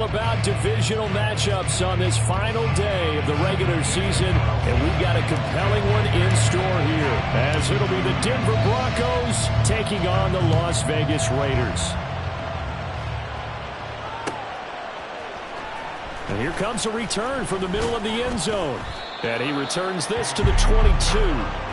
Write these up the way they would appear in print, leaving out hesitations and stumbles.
About divisional matchups on this final day of the regular season, and we've got a compelling one in store here, as it'll be the Denver Broncos taking on the Las Vegas Raiders. And here comes a return from the middle of the end zone, and he returns this to the 22.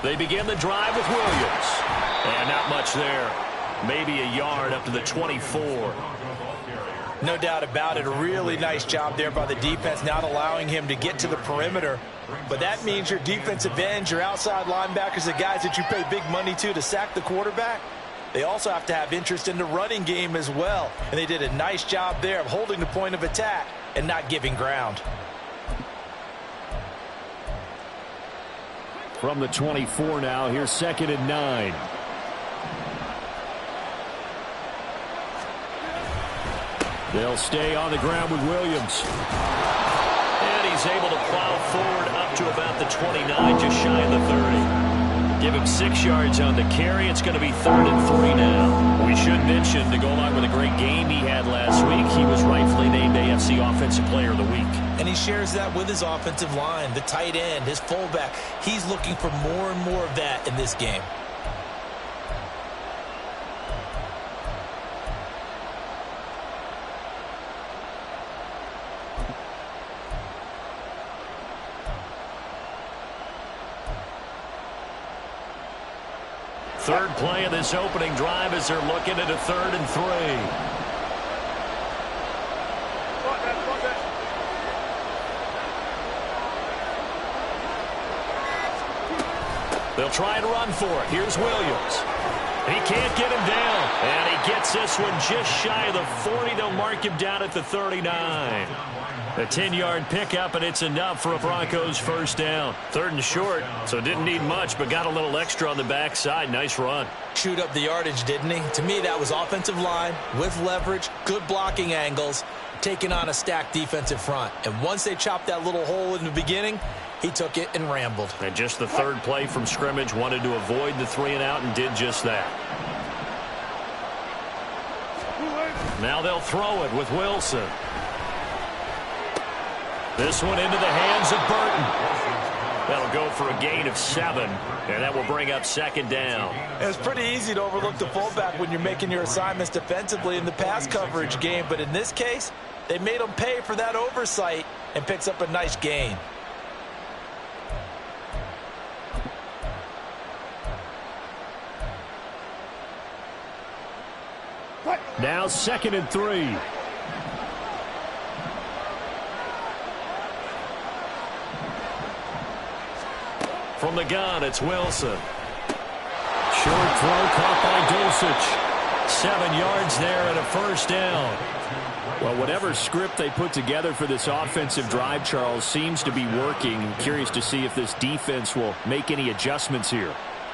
They begin the drive with Williams. And not much there. Maybe a yard up to the 24. No doubt about it. A really nice job there by the defense, not allowing him to get to the perimeter. But that means your defensive ends, your outside linebackers, the guys that you pay big money to sack the quarterback, they also have to have interest in the running game as well. And they did a nice job there of holding the point of attack and not giving ground. From the 24 now, here's 2nd and 9. They'll stay on the ground with Williams. And he's able to plow forward up to about the 29, just shy of the 30. Give him 6 yards on the carry. It's going to be 3rd and 3 now. We should mention, to go along with a great game he had last week, he was rightfully named AFC Offensive Player of the Week. And he shares that with his offensive line, the tight end, his fullback. He's looking for more and more of that in this game. Third play of this opening drive as they're looking at a 3rd and 3. They'll try and run for it. Here's Williams. He can't get him down. And he gets this one just shy of the 40. They'll mark him down at the 39. A 10-yard pickup, and it's enough for a Broncos first down. 3rd and short, so didn't need much, but got a little extra on the backside. Nice run. Chewed up the yardage, didn't he? To me, that was offensive line with leverage, good blocking angles, taking on a stacked defensive front. And once they chopped that little hole in the beginning, he took it and rambled. And just the 3rd play from scrimmage, wanted to avoid the 3 and out and did just that. Now they'll throw it with Wilson. This one into the hands of Burton. That'll go for a gain of 7, and that will bring up 2nd down. It's pretty easy to overlook the fullback when you're making your assignments defensively in the pass coverage game, but in this case, they made him pay for that oversight and picks up a nice gain. Now 2nd and 3. From the gun, it's Wilson. Short throw caught by Dulcich. 7 yards there and a first down. Well, whatever script they put together for this offensive drive, Charles, seems to be working. Curious to see if this defense will make any adjustments here.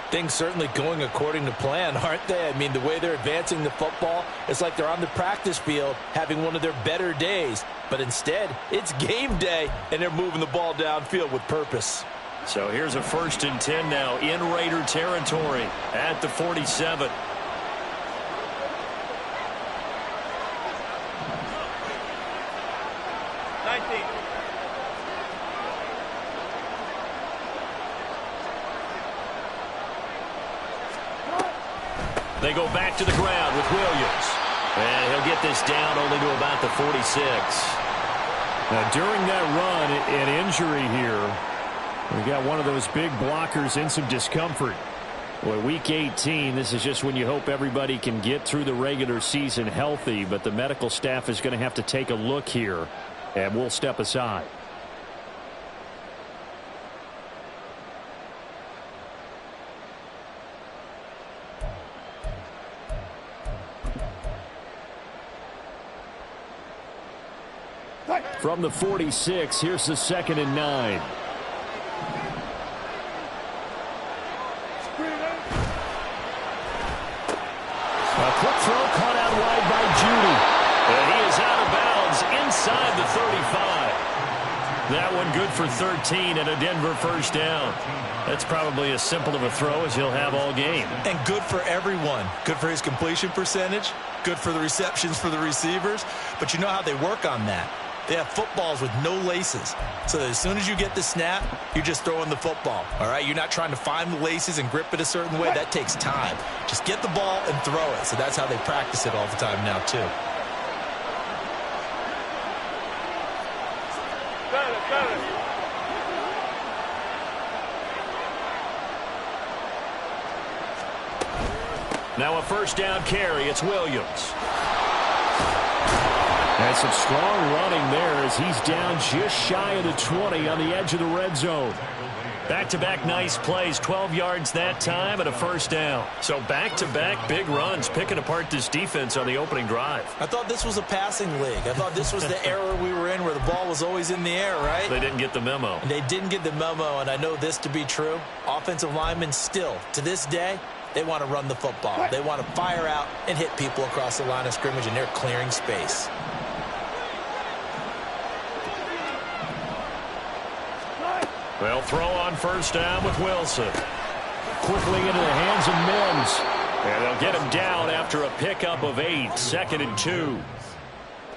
Things certainly going according to plan, aren't they? I mean, the way they're advancing the football, it's like they're on the practice field having one of their better days. But instead, it's game day, and they're moving the ball downfield with purpose. So here's a 1st and 10 now in Raider territory at the 47. They go back to the ground with Williams. And he'll get this down only to about the 46. Now, during that run, an injury here. We got one of those big blockers in some discomfort. Boy, week 18, this is just when you hope everybody can get through the regular season healthy, but the medical staff is going to have to take a look here, and we'll step aside. From the 46, here's the 2nd and 9. A quick throw caught out wide by Judy. And he is out of bounds inside the 35. That one good for 13 and a Denver first down. That's probably as simple of a throw as he'll have all game. And good for everyone. Good for his completion percentage. Good for the receptions for the receivers. But you know how they work on that. They have footballs with no laces. So that as soon as you get the snap, you're just throwing the football. All right? You're not trying to find the laces and grip it a certain way. That takes time. Just get the ball and throw it. So that's how they practice it all the time now, too. Now a first down carry. It's Williams. And some strong running there as he's down just shy of the 20 on the edge of the red zone. Back-to-back nice plays, 12 yards that time and a first down. So back-to-back big runs, picking apart this defense on the opening drive. I thought this was a passing league. I thought this was the era we were in where the ball was always in the air, right? They didn't get the memo. And they didn't get the memo, and I know this to be true. Offensive linemen still, to this day, they want to run the football. They want to fire out and hit people across the line of scrimmage, and they're clearing space. They'll throw on first down with Wilson. Quickly into the hands of Mims. And they'll get him down after a pickup of 8, 2nd and 2.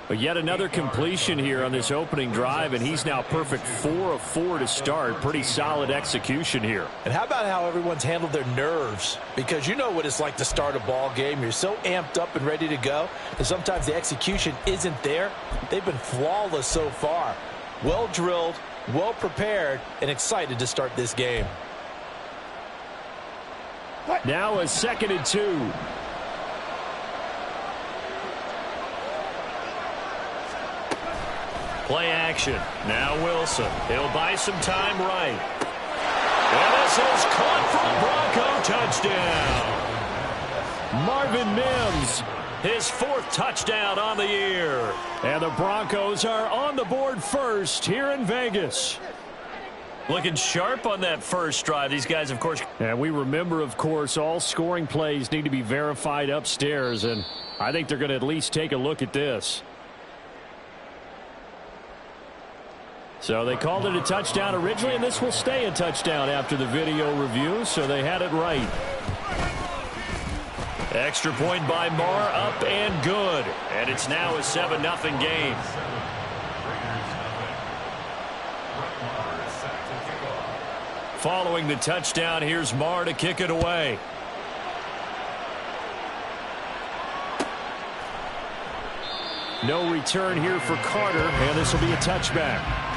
But yet another completion here on this opening drive, and he's now perfect 4 of 4 to start. Pretty solid execution here. And how about how everyone's handled their nerves? Because you know what it's like to start a ball game. You're so amped up and ready to go, and sometimes the execution isn't there. They've been flawless so far. Well drilled, well prepared, and excited to start this game. Now a 2nd and 2. Play action. Now Wilson. He'll buy some time right. And this is caught for a Bronco touchdown. Marvin Mims, his 4th touchdown on the year. And the Broncos are on the board first here in Vegas. Looking sharp on that first drive. These guys, of course. And we remember, of course, all scoring plays need to be verified upstairs. And I think they're going to at least take a look at this. So they called it a touchdown originally, and this will stay a touchdown after the video review, so they had it right. Extra point by Marr, up and good. And it's now a 7-0 game. Following the touchdown, here's Marr to kick it away. No return here for Carter, and this will be a touchback.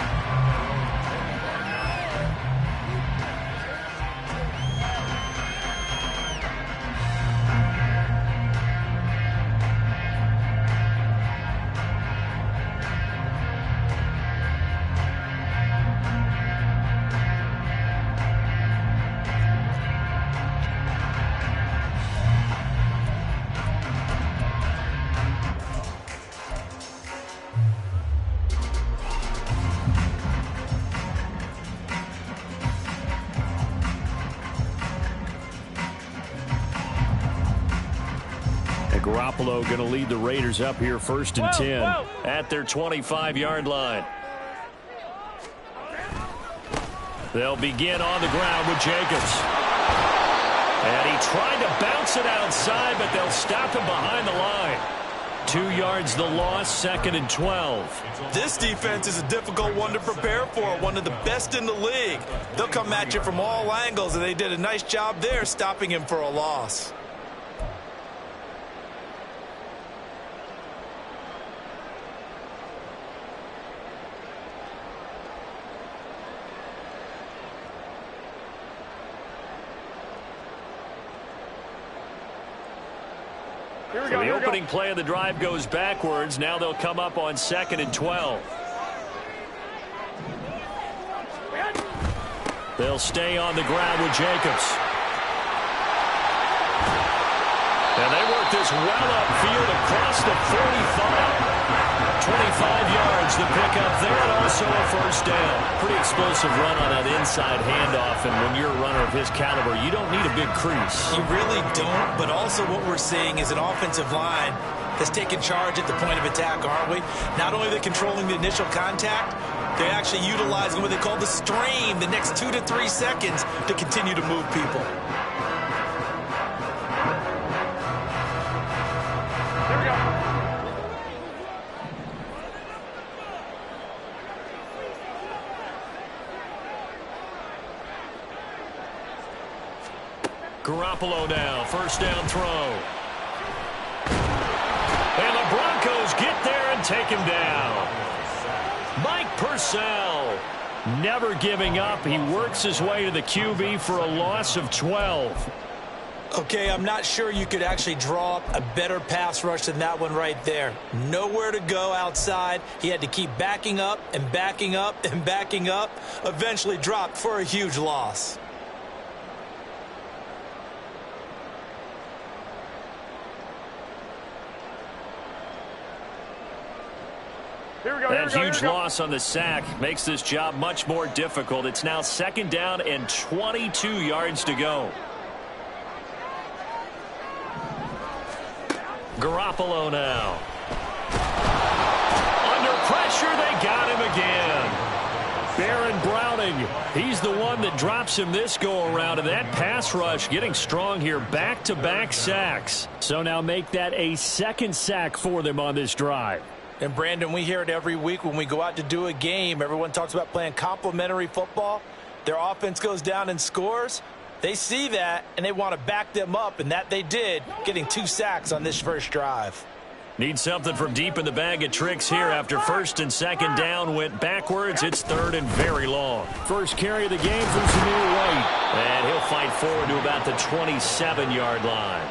Garoppolo going to lead the Raiders up here 1st and 10 at their 25-yard line. They'll begin on the ground with Jacobs. And he tried to bounce it outside, but they'll stop him behind the line. 2 yards the loss, 2nd and 12. This defense is a difficult one to prepare for, one of the best in the league. They'll come at you from all angles, and they did a nice job there stopping him for a loss. So the opening play of the drive goes backwards. Now they'll come up on 2nd and 12. They'll stay on the ground with Jacobs. And they work this well upfield across the 45. 25 yards to pick up there, and also a first down. Pretty explosive run on that inside handoff, and when you're a runner of his caliber, you don't need a big crease. You really don't, but also what we're seeing is an offensive line that's taking charge at the point of attack, aren't we? Not only are they controlling the initial contact, they're actually utilizing what they call the stream, the next 2 to 3 seconds, to continue to move people. Here we go. Garoppolo now, first down throw. And the Broncos get there and take him down. Mike Purcell, never giving up. He works his way to the QB for a loss of 12. Okay, I'm not sure you could actually draw up a better pass rush than that one right there. Nowhere to go outside. He had to keep backing up and backing up and backing up. Eventually dropped for a huge loss. Here we go. That huge loss on the sack makes this job much more difficult. It's now second down and 22 yards to go. Garoppolo now. Under pressure, they got him again. Baron Browning, he's the one that drops him this go-around, and that pass rush getting strong here. Back-to-back sacks. So now make that a second sack for them on this drive. And, Brandon, we hear it every week when we go out to do a game. Everyone talks about playing complementary football. Their offense goes down and scores. They see that, and they want to back them up, and that they did, getting 2 sacks on this first drive. Need something from deep in the bag of tricks here after first and second down went backwards. It's third and very long. First carry of the game from Samir White. And he'll fight forward to about the 27-yard line.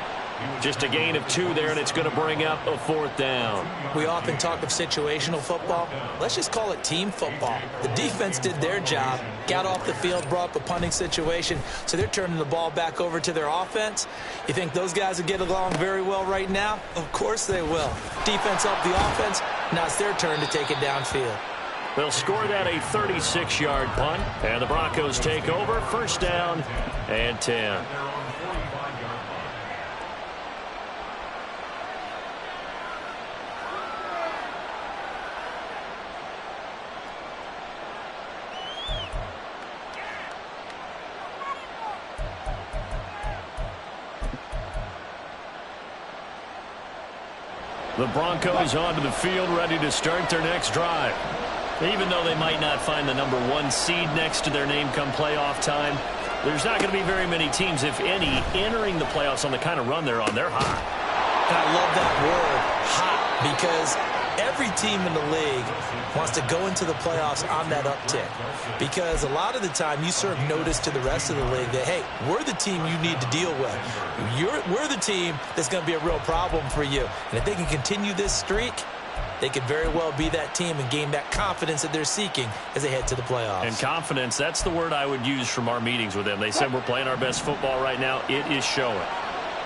Just a gain of 2 there, and it's going to bring up a fourth down. We often talk of situational football. Let's just call it team football. The defense did their job, got off the field, brought up a punting situation, so they're turning the ball back over to their offense. You think those guys will get along very well right now? Of course they will. Defense helped the offense. Now it's their turn to take it downfield. They'll score that a 36-yard punt, and the Broncos take over. First down and 10. The Broncos onto the field, ready to start their next drive. Even though they might not find the number 1 seed next to their name come playoff time, there's not going to be very many teams, if any, entering the playoffs on the kind of run they're on. They're hot. And I love that word, hot, because every team in the league wants to go into the playoffs on that uptick. Because a lot of the time you serve notice to the rest of the league that, hey, we're the team you need to deal with. We're the team that's going to be a real problem for you. And if they can continue this streak, they could very well be that team and gain that confidence that they're seeking as they head to the playoffs. And confidence, that's the word I would use from our meetings with them. They said we're playing our best football right now. It is showing.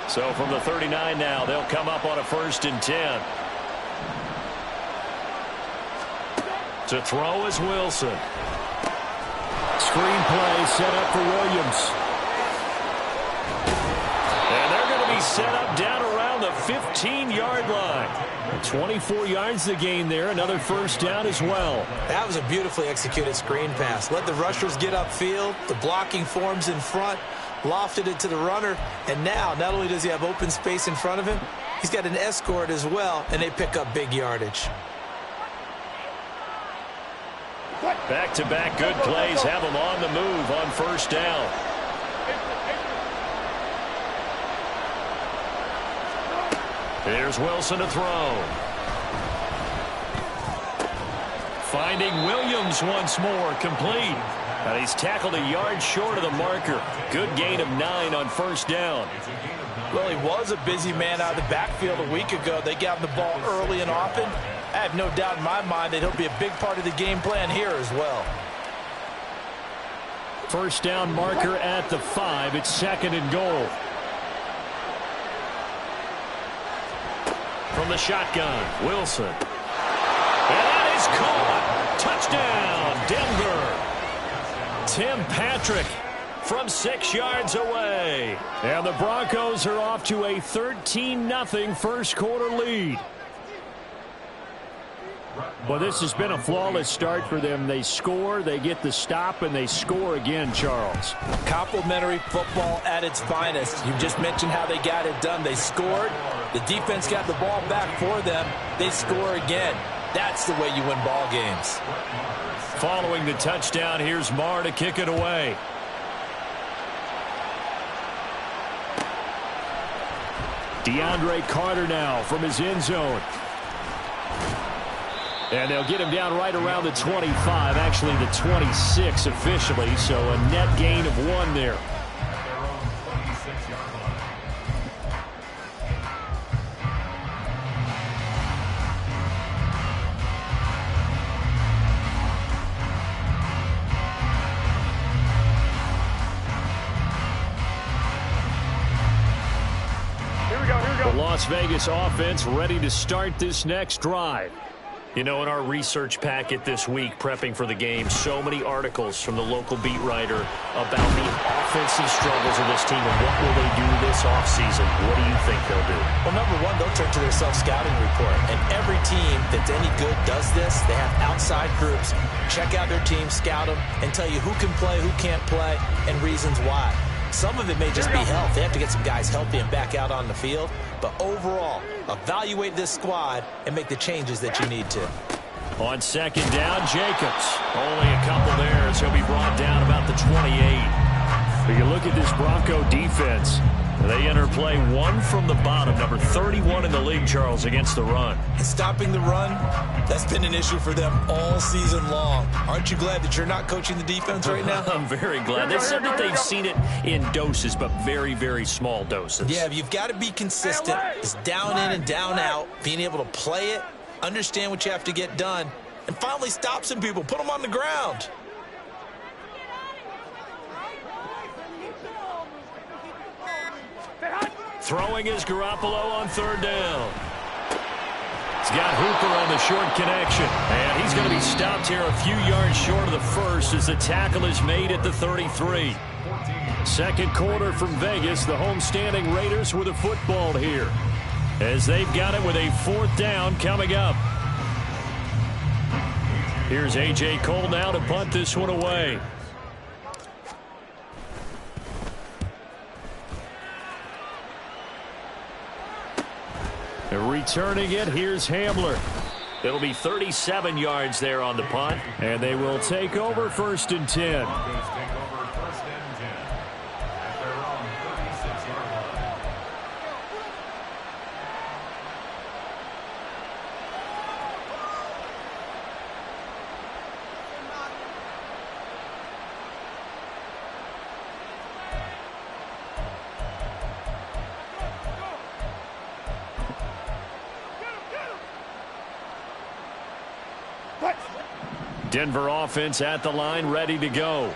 So from the 39 now, they'll come up on a first and 10. To throw is Wilson. Screen play set up for Williams. And they're going to be set up down around the 15-yard line. 24 yards the gain there. Another first down as well. That was a beautifully executed screen pass. Let the rushers get upfield. The blocking forms in front. Lofted it to the runner. And now, not only does he have open space in front of him, he's got an escort as well, and they pick up big yardage. Back-to-back good plays have them on the move on first down. Here's Wilson to throw. Finding Williams once more, complete. And he's tackled a yard short of the marker. Good gain of 9 on first down. Well, he was a busy man out of the backfield a week ago. They got him the ball early and often. I have no doubt in my mind that he'll be a big part of the game plan here as well. First down marker at the 5. It's second and goal. From the shotgun, Wilson. Fitzpatrick from 6 yards away. And the Broncos are off to a 13-0 first quarter lead. Well, this has been a flawless start for them. They score, they get the stop, and they score again, Charles. Complimentary football at its finest. You just mentioned how they got it done. They scored. The defense got the ball back for them. They score again. That's the way you win ball games. Following the touchdown, here's Marr to kick it away. DeAndre Carter now from his end zone. And they'll get him down right around the 25, actually the 26 officially, so a net gain of 1 there. Here we go. The Las Vegas offense ready to start this next drive. You know, in our research packet this week, prepping for the game, so many articles from the local beat writer about the offensive struggles of this team and what will they do this offseason. What do you think they'll do? Well, number one, they'll turn to their self-scouting report. And every team that's any good does this. They have outside groups, check out their team, scout them, and tell you who can play, who can't play, and reasons why. Some of it may just be health. They have to get some guys healthy and back out on the field. But overall, evaluate this squad and make the changes that you need to. On second down, Jacobs. Only a couple there as he'll be brought down about the 28. But you look at this Bronco defense. They enter play 1 from the bottom, number 31 in the league, Charles, against the run. And stopping the run, that's been an issue for them all season long. Aren't you glad that you're not coaching the defense right now? I'm very glad. They said that they've seen it in doses, but very, very small doses. Yeah, you've got to be consistent. It's down in and down out, being able to play it, understand what you have to get done, and finally stop some people, put them on the ground. Throwing is Garoppolo on third down. He's got Hooper on the short connection. And he's going to be stopped here a few yards short of the first as the tackle is made at the 33. Second quarter from Vegas. The homestanding Raiders with the football here, as they've got it with a 4th down coming up. Here's A.J. Cole now to punt this one away. Returning it, here's Hamler. It'll be 37 yards there on the punt. And they will take over 1st and 10. Denver offense at the line, ready to go.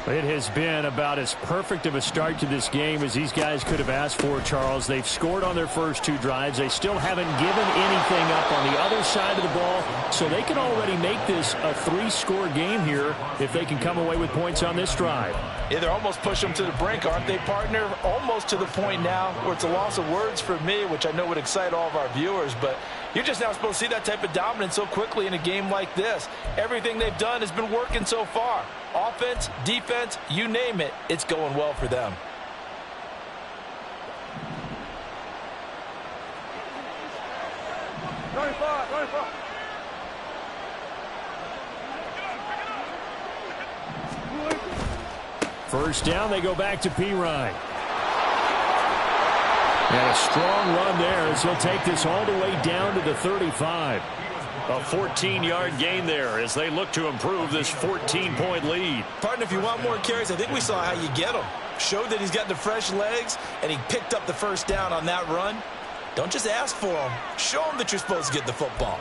It has been about as perfect of a start to this game as these guys could have asked for, Charles. They've scored on their first 2 drives. They still haven't given anything up on the other side of the ball, so they can already make this a 3-score game here if they can come away with points on this drive. Yeah, they're almost pushing them to the brink, aren't they, partner? Almost to the point now where it's a loss of words for me, which I know would excite all of our viewers, but you're just now supposed to see that type of dominance so quickly in a game like this. Everything they've done has been working so far. Offense, defense, you name it, it's going well for them. First down, they go back to Pirine. And a strong run there as he'll take this all the way down to the 35. A 14-yard gain there as they look to improve this 14-point lead. Partner, if you want more carries, I think we saw how you get them. Showed that he's got the fresh legs, and he picked up the first down on that run. Don't just ask for them. Show them that you're supposed to get the football.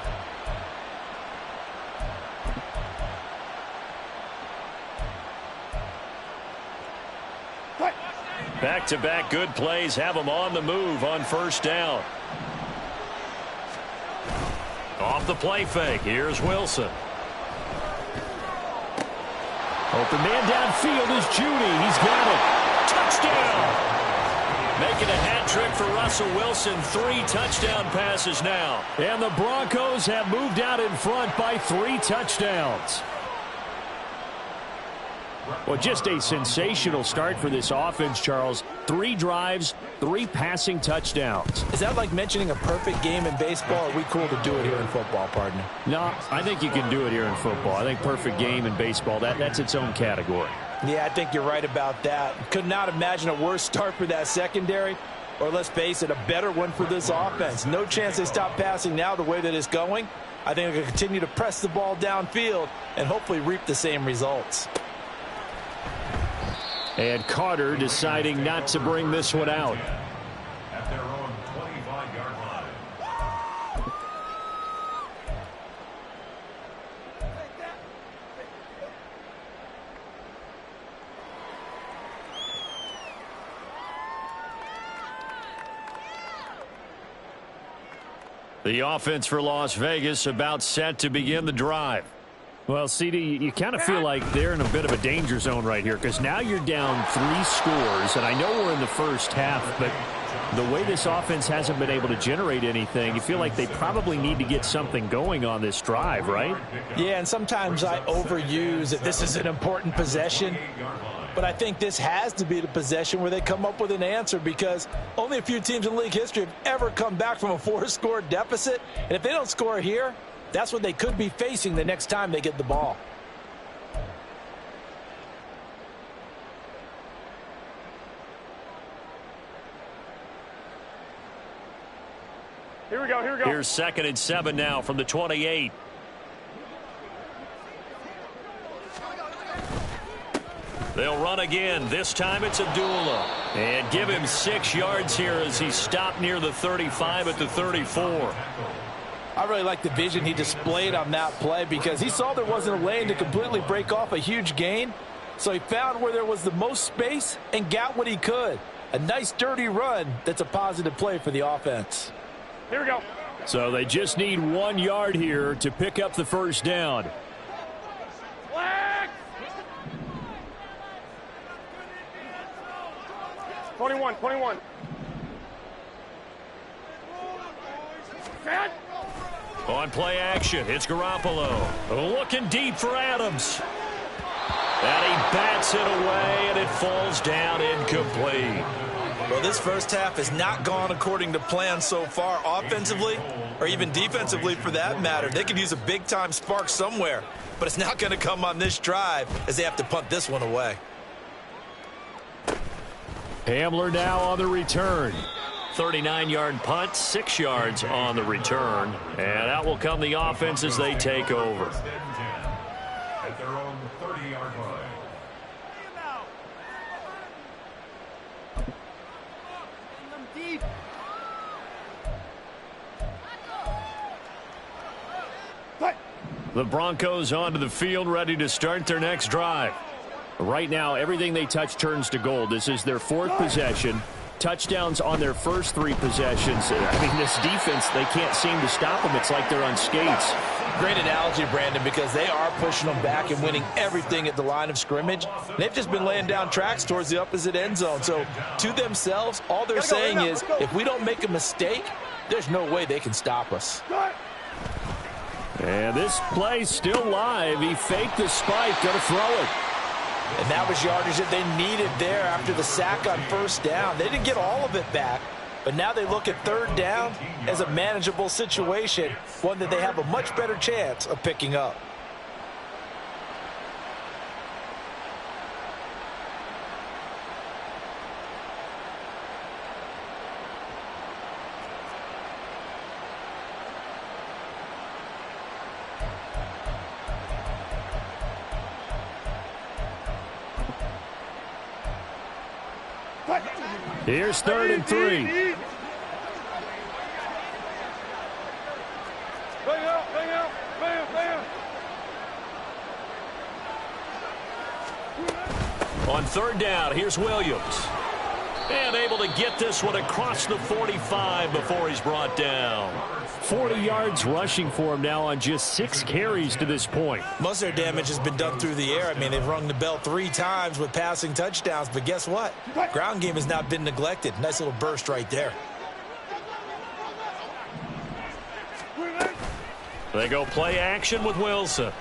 Back-to-back good plays have them on the move on first down. Off the play fake, here's Wilson. Open man downfield is Judy. He's got it. Touchdown. Making a hat trick for Russell Wilson. 3 touchdown passes now. And the Broncos have moved out in front by 3 touchdowns. Well, just a sensational start for this offense, Charles. 3 drives, 3 passing touchdowns. Is that like mentioning a perfect game in baseball? Or are we cool to do it here in football, partner? No, I think you can do it here in football. I think perfect game in baseball, that's its own category. Yeah, I think you're right about that. Could not imagine a worse start for that secondary, or let's face it, a better one for this offense. No chance they stop passing now the way that it's going. I think they're going to continue to press the ball downfield and hopefully reap the same results. And Carter deciding not to bring this one out. At their own 25-yard line. The offense for Las Vegas about set to begin the drive. Well, CD, you kind of feel like they're in a bit of a danger zone right here because now you're down 3 scores, and I know we're in the first half, but the way this offense hasn't been able to generate anything, you feel like they probably need to get something going on this drive, right? Yeah, and sometimes I overuse that this is an important possession, but I think this has to be the possession where they come up with an answer because only a few teams in league history have ever come back from a 4-score deficit, and if they don't score here, that's what they could be facing the next time they get the ball. Here we go, here we go. Here's 2nd and 7 now from the 28. They'll run again. This time it's Abdullah. And give him 6 yards here as he stopped near the 35 at the 34. I really like the vision he displayed on that play because he saw there wasn't a lane to completely break off a huge gain. So he found where there was the most space and got what he could. A nice dirty run that's a positive play for the offense. Here we go. So they just need 1 yard here to pick up the first down. Flag! 21, 21. Set. On play action, it's Garoppolo. Looking deep for Adams. And he bats it away, and it falls down incomplete. Well, this first half has not gone according to plan so far offensively or even defensively for that matter. They could use a big-time spark somewhere, but it's not going to come on this drive as they have to punt this one away. Hamler now on the return. 39-yard punt, 6 yards on the return. And out will come the offense as they take over. At their own 30-yard line. The Broncos onto the field, ready to start their next drive. Right now, everything they touch turns to gold. This is their 4th possession. Touchdowns on their first 3 possessions. I mean, this defense, they can't seem to stop them. It's like they're on skates. Great analogy, Brandon, because they are pushing them back and winning everything at the line of scrimmage. They've just been laying down tracks towards the opposite end zone. So, to themselves, all they're saying is, if we don't make a mistake, there's no way they can stop us. And this play's still live. He faked the spike, going to throw it. And that was yardage that they needed there after the sack on first down. They didn't get all of it back, but now they look at 3rd down as a manageable situation, one that they have a much better chance of picking up. Here's 3rd and 3. Bring out, bam. On 3rd down, here's Williams. And able to get this one across the 45 before he's brought down. 40 yards rushing for him now on just 6 carries to this point. Most of their damage has been done through the air. I mean, they've rung the bell 3 times with passing touchdowns, but guess what? Ground game has not been neglected. Nice little burst right there. They go play action with Wilson.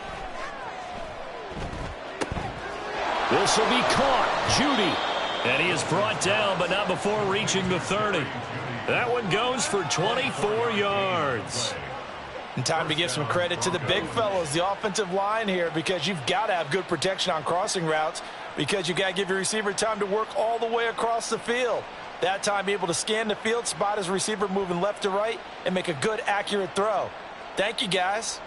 This will be caught. Judy. And he is brought down, but not before reaching the 30. That one goes for 24 yards. And time to give some credit to the big fellows, the offensive line here, because you've got to have good protection on crossing routes, because you've got to give your receiver time to work all the way across the field. That time, be able to scan the field, spot his receiver moving left to right, and make a good, accurate throw. Thank you, guys.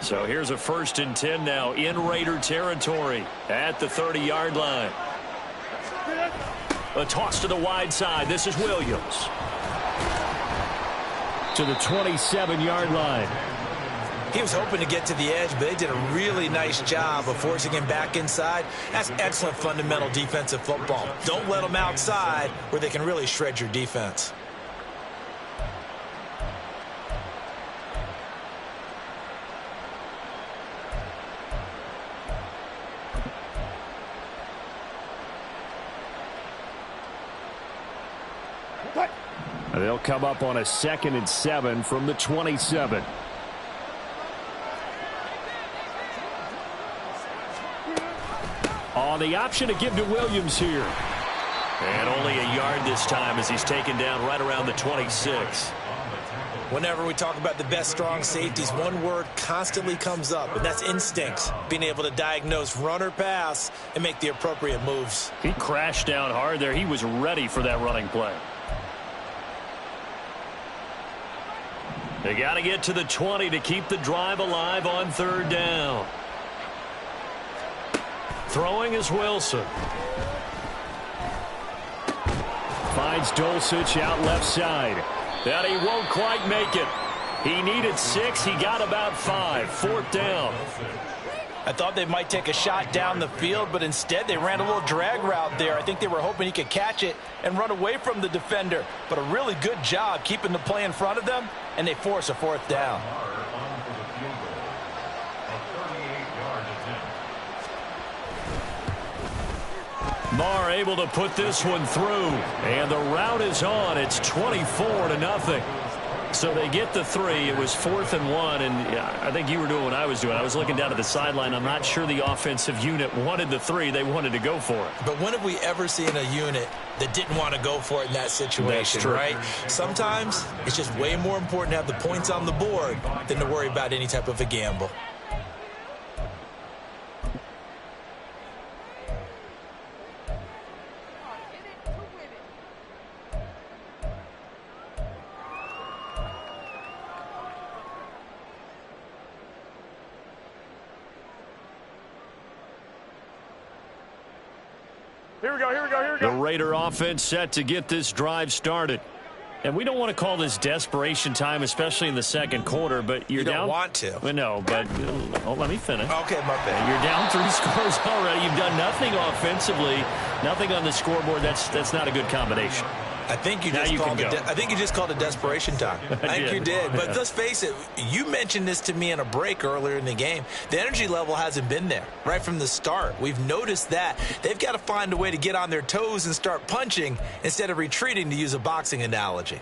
So here's a 1st and 10 now in Raider territory at the 30-yard line. A toss to the wide side. This is Williams. To the 27-yard line. He was hoping to get to the edge, but they did a really nice job of forcing him back inside. That's excellent fundamental defensive football. Don't let them outside where they can really shred your defense. They'll come up on a 2nd and 7 from the 27. On the option to give to Williams here. And only a yard this time as he's taken down right around the 26. Whenever we talk about the best strong safeties, one word constantly comes up, and that's instincts. Being able to diagnose run or pass and make the appropriate moves. He crashed down hard there. He was ready for that running play. They got to get to the 20 to keep the drive alive on 3rd down. Throwing is Wilson. Finds Dulcich out left side. And he won't quite make it. He needed 6. He got about 5. 4th down. I thought they might take a shot down the field, but instead they ran a little drag route there. I think they were hoping he could catch it and run away from the defender. But a really good job keeping the play in front of them, and they force a 4th down. Marr able to put this one through. And the route is on. It's 24-0. So they get the 3. It was 4th and 1, and I think you were doing what I was doing. I was looking down at the sideline. I'm not sure the offensive unit wanted the 3. They wanted to go for it. But when have we ever seen a unit that didn't want to go for it in that situation, right? Sometimes it's just way more important to have the points on the board than to worry about any type of a gamble. Here we go, here we go, here we The go. Raider offense set to get this drive started. And we don't want to call this desperation time, especially in the 2nd quarter, but you're You don't down. want to. Well, no, but let me finish. Okay, my bad. You're down 3 scores already. You've done nothing offensively, nothing on the scoreboard. That's not a good combination. I think you Now just you called can it. go. I think you just called it desperation time. I think did. you did. But let's face it. You mentioned this to me in a break earlier in the game. The energy level hasn't been there right from the start. We've noticed that they've got to find a way to get on their toes and start punching instead of retreating, to use a boxing analogy.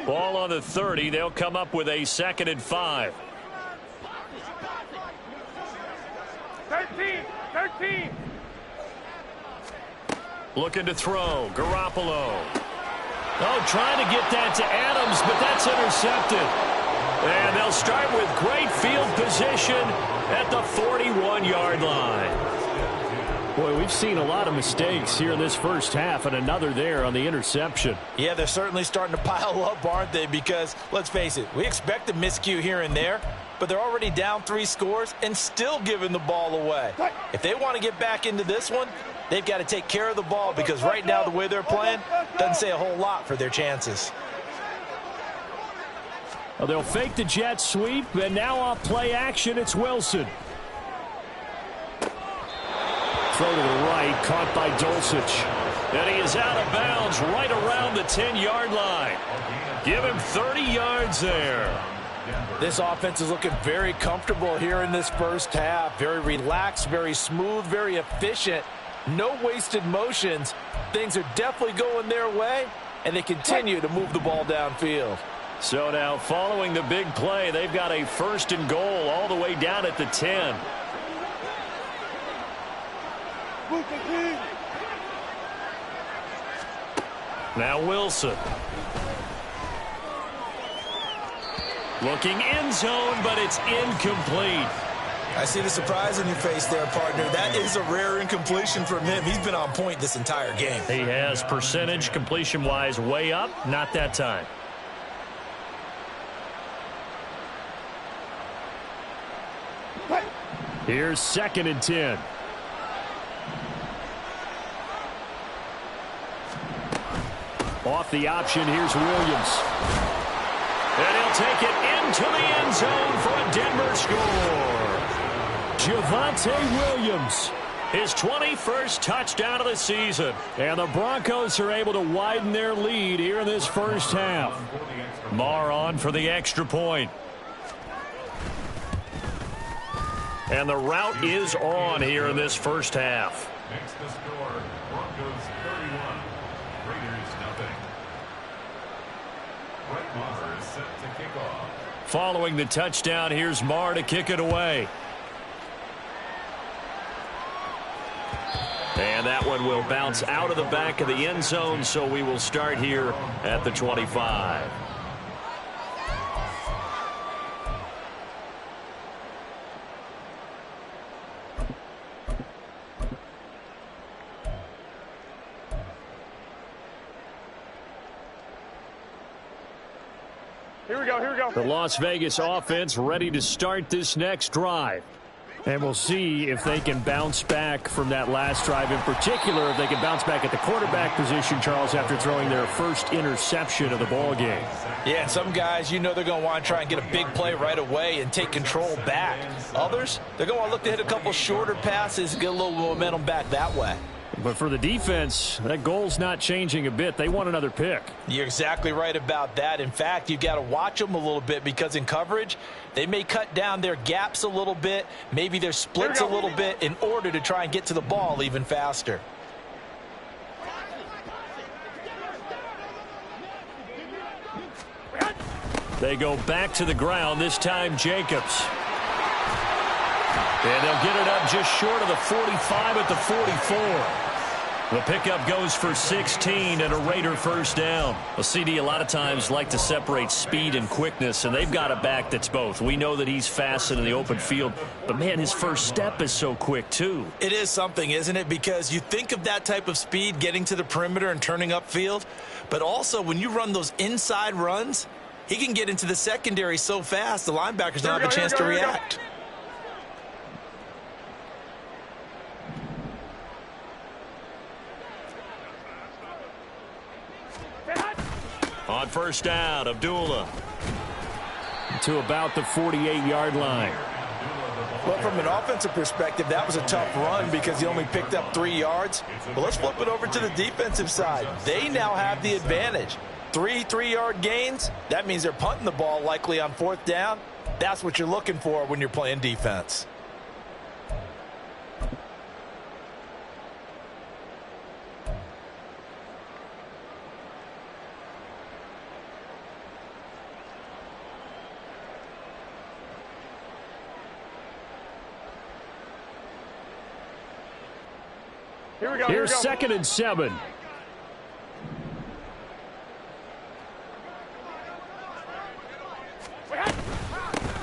Ball on the 30. They'll come up with a 2nd and 5. 13. Looking to throw. Garoppolo. Oh, trying to get that to Adams, but that's intercepted. And they'll start with great field position at the 41-yard line. Boy, we've seen a lot of mistakes here in this first half, and another there on the interception. Yeah, they're certainly starting to pile up, aren't they? Because, let's face it, we expect a miscue here and there, but they're already down 3 scores and still giving the ball away. If they want to get back into this one, they've got to take care of the ball, because right now the way they're playing doesn't say a whole lot for their chances. Well, they'll fake the jet sweep, and now off play action, it's Wilson. Throw to the right, caught by Dulcich. And he is out of bounds right around the 10-yard line. Give him 30 yards there. This offense is looking very comfortable here in this first half. Very relaxed, very smooth, very efficient. No wasted motions. Things are definitely going their way, and they continue to move the ball downfield. So now, following the big play, they've got a 1st and goal all the way down at the 10. Now Wilson. Looking end zone, but it's incomplete. I see the surprise in your face there, partner. That is a rare incompletion from him. He's been on point this entire game. He has percentage completion-wise way up, not that time. Here's 2nd and 10. Off the option, here's Williams. And he'll take it into the end zone for a Denver score. Javonte Williams. His 21st touchdown of the season. And the Broncos are able to widen their lead here in this first half. Marr on for the extra point. And the route is on here in this first half. Makes the score. Broncos 31. Raiders nothing. Brett Maher is set to kick off. Following the touchdown, here's Marr to kick it away. And that one will bounce out of the back of the end zone, so we will start here at the 25. Here we go, here we go. The Las Vegas offense ready to start this next drive. And we'll see if they can bounce back from that last drive. In particular, if they can bounce back at the quarterback position, Charles, after throwing their first interception of the ball game. Yeah, and some guys, you know they're going to want to try and get a big play right away and take control back. Others, they're going to want to look to hit a couple shorter passes and get a little momentum back that way. But for the defense, that goal's not changing a bit. They want another pick. You're exactly right about that. In fact, you've got to watch them a little bit because in coverage, they may cut down their gaps a little bit, maybe their splits a little bit in order to try and get to the ball even faster. They go back to the ground, this time Jacobs. And they'll get it up just short of the 45 at the 44. The pickup goes for 16 and a Raider first down. Well, CD, a lot of times like to separate speed and quickness, and they've got a back that's both. We know that he's fast in the open field, but, man, his first step is so quick, too. It is something, isn't it? Because you think of that type of speed getting to the perimeter and turning upfield, but also when you run those inside runs, he can get into the secondary so fast the linebackers don't have a chance to react. On first down, Abdullah. To about the 48-yard line. Well, from an offensive perspective, that was a tough run because he only picked up 3 yards. But let's flip it over to the defensive side. They now have the advantage. 3 3-yard gains, that means they're punting the ball likely on 4th down. That's what you're looking for when you're playing defense. Here we go. Here's here we go. 2nd and 7.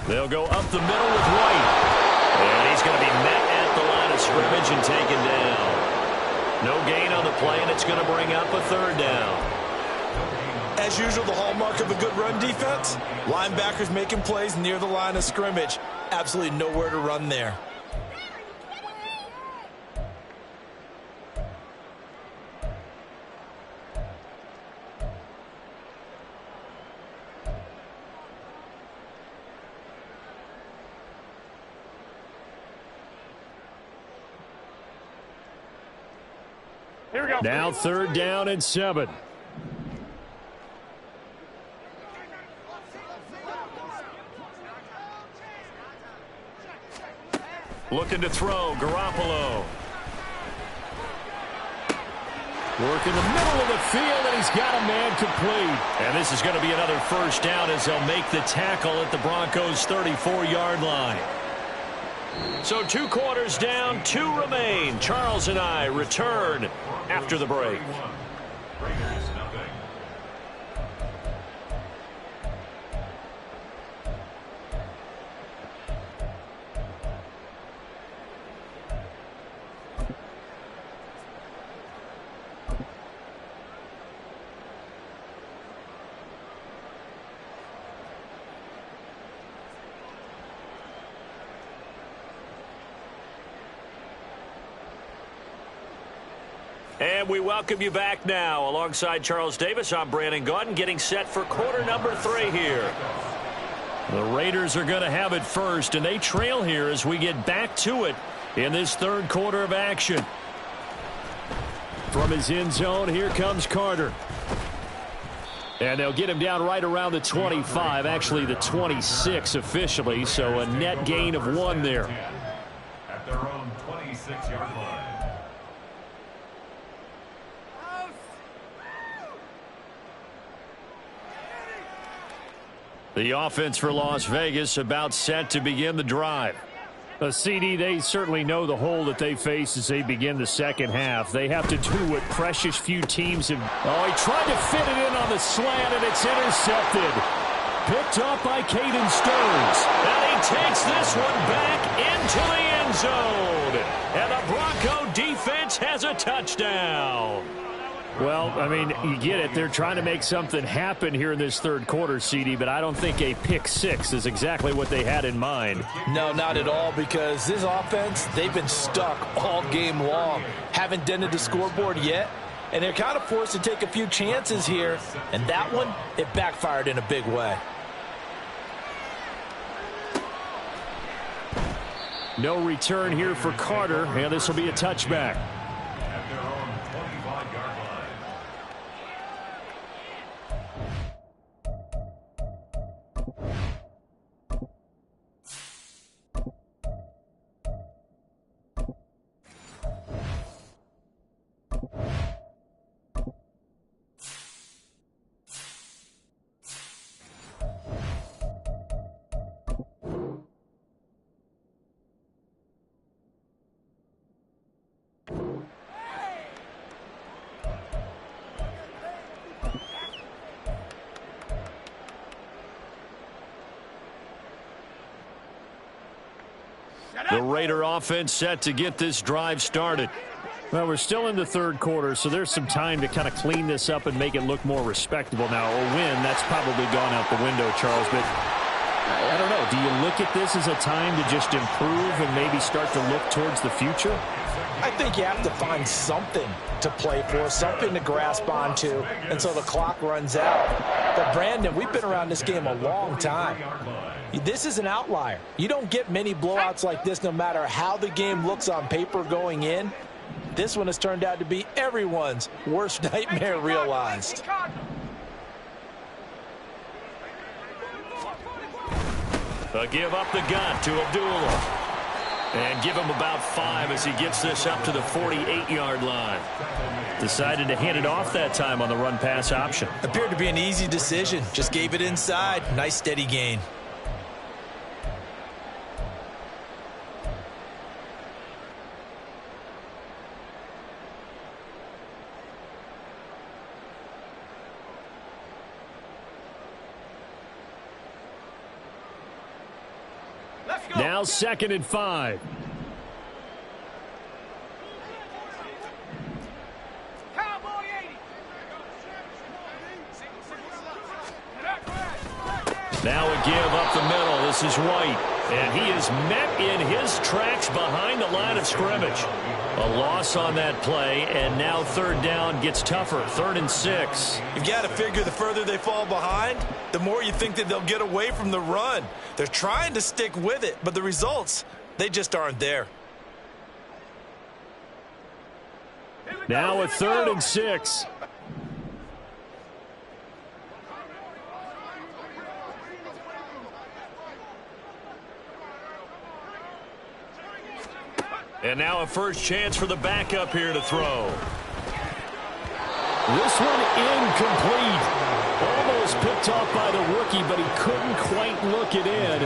They'll go up the middle with White. And he's going to be met at the line of scrimmage and taken down. No gain on the play, and it's going to bring up a 3rd down. As usual, the hallmark of a good run defense, linebackers making plays near the line of scrimmage. Absolutely nowhere to run there. Here we go. Now 3rd down and 7. Looking to throw, Garoppolo. Work in the middle of the field, and he's got a man complete. And this is going to be another 1st down as they'll make the tackle at the Broncos' 34-yard line. So 2 quarters down, 2 remain. Charles and I return after the break. Raiders, nothing. And we welcome you back now. Alongside Charles Davis, I'm Brandon Gaudin, getting set for quarter number 3 here. The Raiders are going to have it first, and they trail here as we get back to it in this 3rd quarter of action. From his end zone, here comes Carter. And they'll get him down right around the 25, actually the 26 officially, so a net gain of 1 there. At their own 26-yard line. The offense for Las Vegas about set to begin the drive. CD, they certainly know the hole that they face as they begin the 2nd half. They have to do what precious few teams have. Oh, he tried to fit it in on the slant, and it's intercepted. Picked up by Caden Stearns. And he takes this one back into the end zone. And the Bronco defense has a touchdown. Well, I mean, you get it. They're trying to make something happen here in this 3rd quarter, CD, but I don't think a pick 6 is exactly what they had in mind. No, not at all, because this offense, they've been stuck all game long. Haven't dented the scoreboard yet, and they're kind of forced to take a few chances here, and that one, it backfired in a big way. No return here for Carter, and this will be a touchback. At their own 25-yard line. The Raider offense set to get this drive started. Well, we're still in the 3rd quarter, so there's some time to kind of clean this up and make it look more respectable. Now, a win, that's probably gone out the window, Charles, but I don't know. Do you look at this as a time to just improve and maybe start to look towards the future? I think you have to find something to play for, something to grasp onto until the clock runs out. But, Brandon, we've been around this game a long time. This is an outlier. You don't get many blowouts like this no matter how the game looks on paper going in. This one has turned out to be everyone's worst nightmare realized. Give up the gun to Abdullah. And give him about 5 as he gets this up to the 48-yard line. Decided to hand it off that time on the run-pass option. Appeared to be an easy decision. Just gave it inside. Nice steady gain. Now 2nd and 5. Now a give up the middle. This is White. And he is met in his tracks behind the line of scrimmage. A loss on that play, and now 3rd down gets tougher. 3rd and 6. You've got to figure the further they fall behind, the more you think that they'll get away from the run. They're trying to stick with it, but the results, they just aren't there. Now a 3rd and 6. And now a first chance for the backup here to throw. This one incomplete. Almost picked off by the rookie, but he couldn't quite look it in.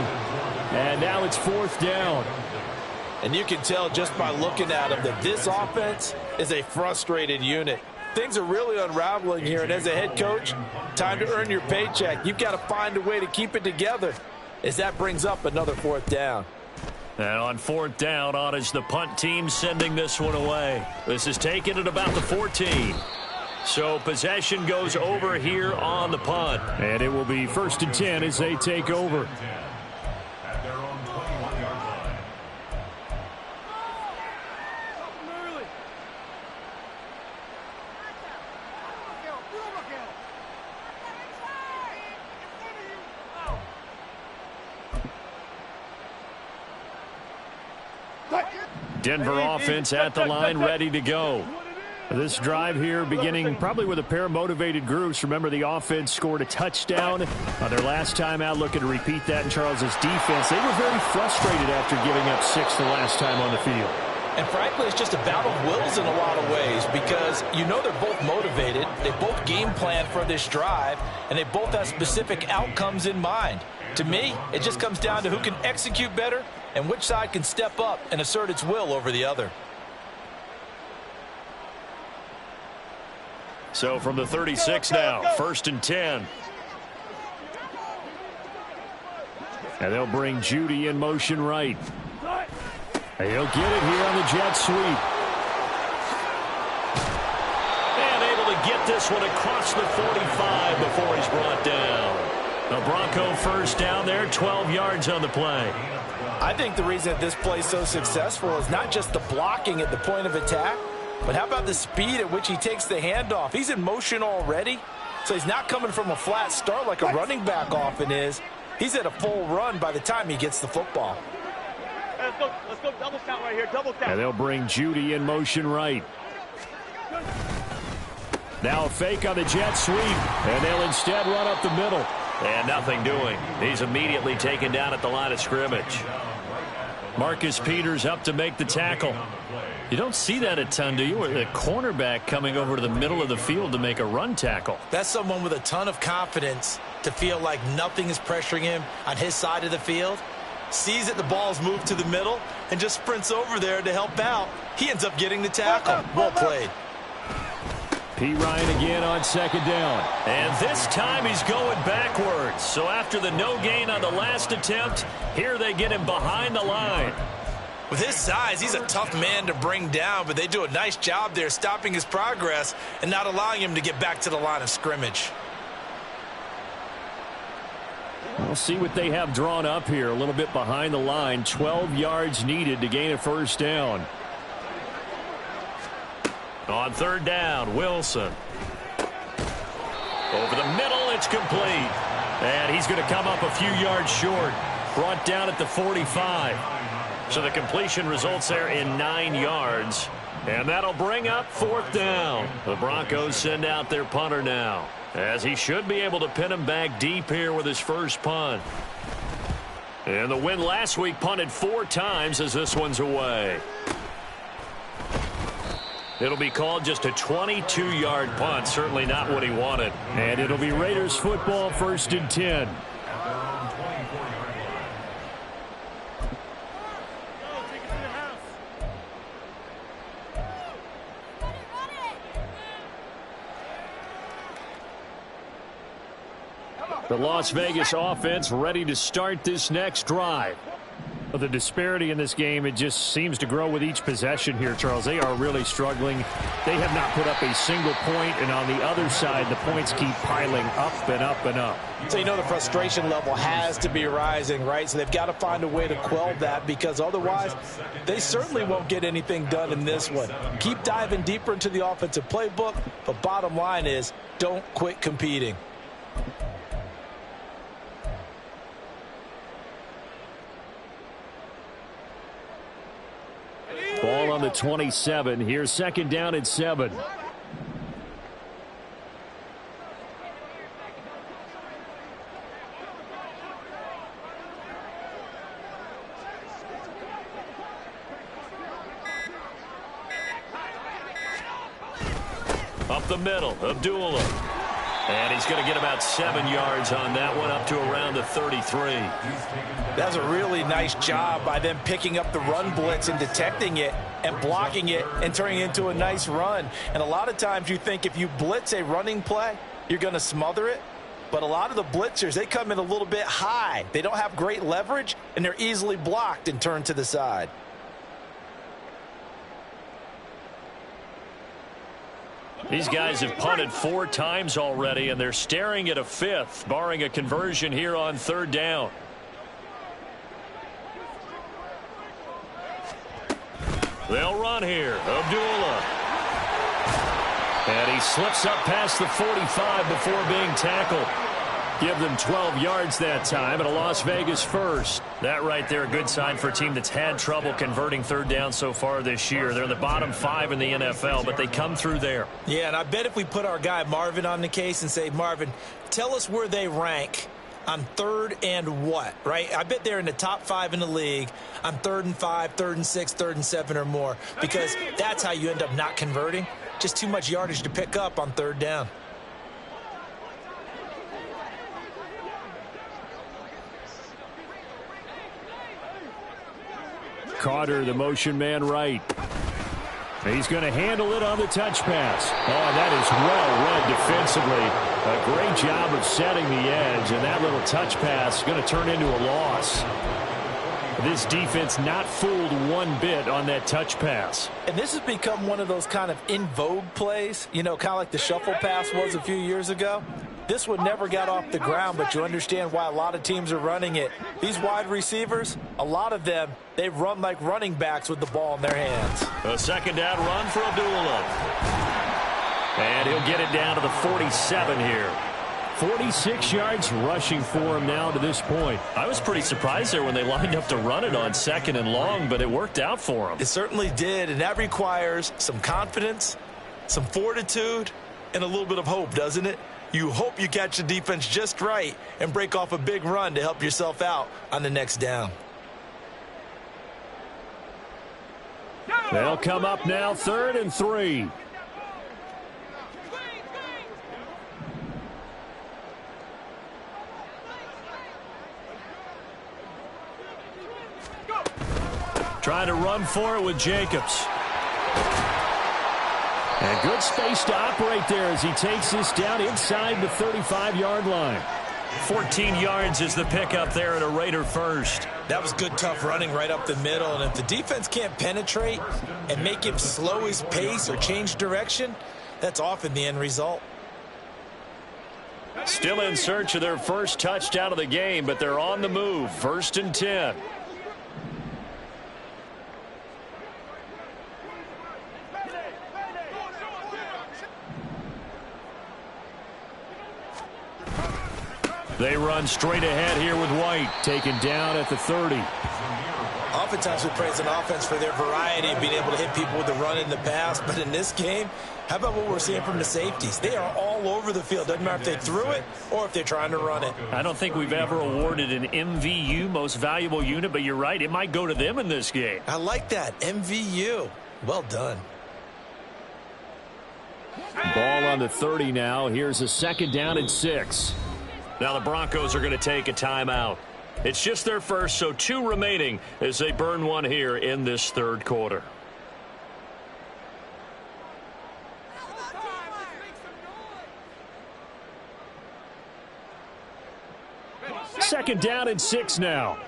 And now it's 4th down. And you can tell just by looking at him that this offense is a frustrated unit. Things are really unraveling here, and as a head coach, time to earn your paycheck. You've got to find a way to keep it together, as that brings up another 4th down. And on 4th down, on is the punt team sending this one away. This is taken at about the 14. So possession goes over here on the punt. And it will be 1st and 10 as they take over. At their own 21-yard line. Denver offense at the line, ready to go. This drive here beginning probably with a pair of motivated groups. Remember, the offense scored a touchdown on their last time out, looking to repeat that in Charles's defense. They were very frustrated after giving up 6 the last time on the field. And frankly, it's just a battle of wills in a lot of ways, because you know they're both motivated, they both game plan for this drive, and they both have specific outcomes in mind. To me, it just comes down to who can execute better and which side can step up and assert its will over the other. So from the 36 now, 1st and 10. And they'll bring Judy in motion right. And he'll get it here on the jet sweep. And able to get this one across the 45 before he's brought down. The Bronco first down there, 12 yards on the play. I think the reason that this play is so successful is not just the blocking at the point of attack, but how about the speed at which he takes the handoff? He's in motion already, so he's not coming from a flat start like a running back often is. He's at a full run by the time he gets the football. Let's go double count right here, double count. And they'll bring Judy in motion right. Now a fake on the jet sweep, and they'll instead run up the middle. And nothing doing. He's immediately taken down at the line of scrimmage. Marcus Peters up to make the tackle. You don't see that a ton, do you? Or the cornerback coming over to the middle of the field to make a run tackle. That's someone with a ton of confidence to feel like nothing is pressuring him on his side of the field. Sees that the ball's moved to the middle and just sprints over there to help out. He ends up getting the tackle. Well played. P. Ryan again on 2nd down. And this time he's going backwards. So after the no gain on the last attempt, here they get him behind the line. With his size, he's a tough man to bring down, but they do a nice job there stopping his progress and not allowing him to get back to the line of scrimmage. We'll see what they have drawn up here. A little bit behind the line. 12 yards needed to gain a 1st down. On 3rd down, Wilson. Over the middle, it's complete. And he's going to come up a few yards short. Brought down at the 45. So the completion results there in 9 yards. And that'll bring up 4th down. The Broncos send out their punter now, as he should be able to pin him back deep here with his first punt. And the win last week punted 4 times as this one's away. It'll be called just a 22-yard punt. Certainly not what he wanted. And it'll be Raiders football, 1st and 10. The Las Vegas offense ready to start this next drive. The disparity in this game, it just seems to grow with each possession here, Charles. They are really struggling. They have not put up a single point, and on the other side, the points keep piling up and up and up. So you know the frustration level has to be rising, right? So they've got to find a way to quell that, because otherwise they certainly won't get anything done in this one. Keep diving deeper into the offensive playbook, but bottom line is don't quit competing. Ball on the 27. Here's second down and 7. Up the middle, Abdullah. And he's going to get about 7 yards on that one, up to around the 33. That was a really nice job by them picking up the run blitz and detecting it and blocking it and turning it into a nice run. And a lot of times you think if you blitz a running play, you're going to smother it. But a lot of the blitzers, they come in a little bit high. They don't have great leverage, and they're easily blocked and turned to the side. These guys have punted 4 times already, and they're staring at a 5th, barring a conversion here on 3rd down. They'll run here. Abdullah. And he slips up past the 45 before being tackled. Give them 12 yards that time, and a Las Vegas first. That right there, a good sign for a team that's had trouble converting 3rd down so far this year. They're in the bottom 5 in the NFL, but they come through there. Yeah, and I bet if we put our guy Marvin on the case and say, Marvin, tell us where they rank on 3rd and what, right? I bet they're in the top 5 in the league on 3rd and 5, 3rd and 6, 3rd and 7 or more, because that's how you end up not converting. Just too much yardage to pick up on 3rd down. Carter, the motion man right. He's going to handle it on the touch pass. Oh, that is well read defensively. A great job of setting the edge, and that little touch pass is going to turn into a loss. This defense not fooled one bit on that touch pass. And this has become one of those kind of in vogue plays, you know, kind of like the shuffle pass was a few years ago. This one never got off the ground, but you understand why a lot of teams are running it. These wide receivers, a lot of them, they run like running backs with the ball in their hands. A second down run for Abdullah. And he'll get it down to the 47 here. 46 yards rushing for him now to this point. I was pretty surprised there when they lined up to run it on 2nd and long, but it worked out for him. It certainly did, and that requires some confidence, some fortitude, and a little bit of hope, doesn't it? You hope you catch the defense just right and break off a big run to help yourself out on the next down. They'll come up now 3rd and 3. Trying to run for it with Jacobs. And good space to operate there as he takes this down inside the 35-yard line. 14 yards is the pickup there at a Raider first. That was good, tough running right up the middle. And if the defense can't penetrate and make him slow his pace or change direction, that's often the end result. Still in search of their first touchdown of the game, but they're on the move. 1st and 10. They run straight ahead here with White. Taken down at the 30. Oftentimes we praise an offense for their variety of being able to hit people with the run in the pass. But in this game, how about what we're seeing from the safeties? They are all over the field. Doesn't matter if they threw it or if they're trying to run it. I don't think we've ever awarded an MVU, most valuable unit, but you're right. It might go to them in this game. I like that. MVU. Well done. Ball on the 30 now. Here's a 2nd down and 6. Now the Broncos are going to take a timeout. It's just their first, so 2 remaining as they burn one here in this 3rd quarter. Second down and 6 now.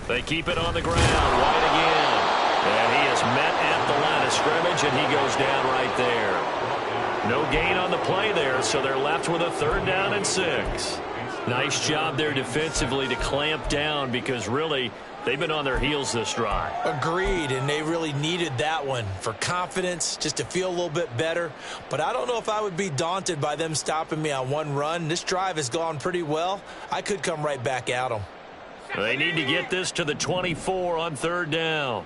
They keep it on the ground. White again. And he is met at the line of scrimmage, and he goes down right there. No gain on the play there, so they're left with a 3rd down and 6. Nice job there defensively to clamp down because really they've been on their heels this drive. Agreed, and they really needed that one for confidence, just to feel a little bit better. But I don't know if I would be daunted by them stopping me on one run. This drive has gone pretty well. I could come right back at them. They need to get this to the 24 on 3rd down.